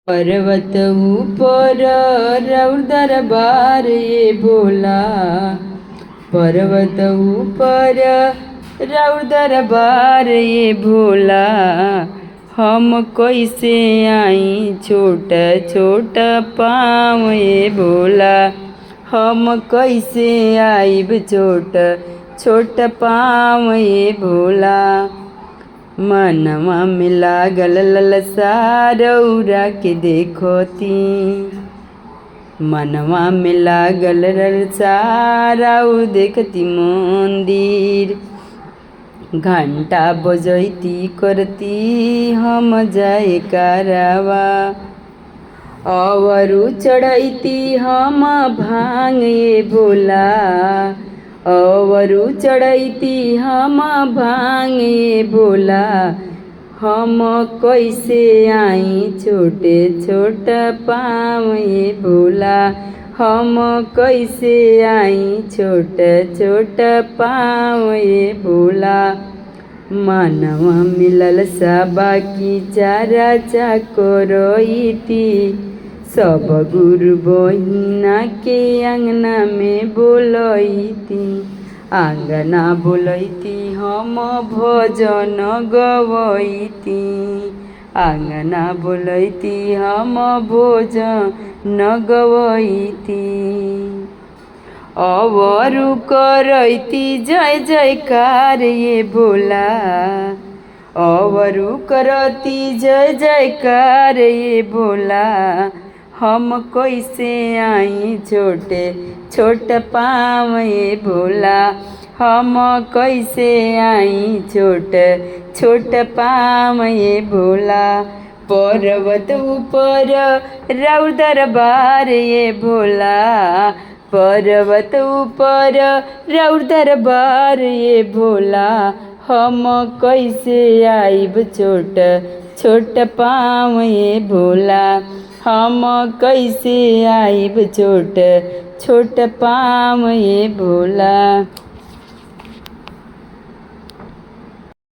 पर्वत ऊपर रउर दरबार ये भोला। पर्वत ऊपर रउर दरबार ये भोला। हम कैसे आई छोट छोट पाँव ये भोला। हम कैसे आइब छोट छोट पाँव ये भोला। मनवा में लागल ललसा रउरा के देखती। मनवा में लागल ललसा रउर देखती मंदिर। घंटा बजैती करती हम जाए करावा। अवरु चढ़ैती हम भांग ये भोला। अवरु चढ़ैती हम भांग ये भोला। हम कैसे आई छोटे छोट पाँव ये भोला। हम कैसे आई छोट छोट पाँव ये भोला। मनवा मिलल सा बाकी चारा चाकरईती। सब गुरु बहिना के अंगना में बोलैती। आंगना बोलैती हम भजन गवैती। आंगना बोलैती हम भजन गवैती। अवरु करैती जय जयकार ये भोला। अवरु करती जय जयकार ये भोला। हम कैसे आई छोटे छोट पाँव ये भोला। हम कैसे आई छोट छोट पाँव ये भोला। पर्वत ऊपर रउर दरबार ये भोला। पर्वत ऊपर रउर दरबार ये भोला। हम कैसे आइब छोट छोट पाँव ये भोला। हम कैसे आइब छोट छोट पाँव ये भोला।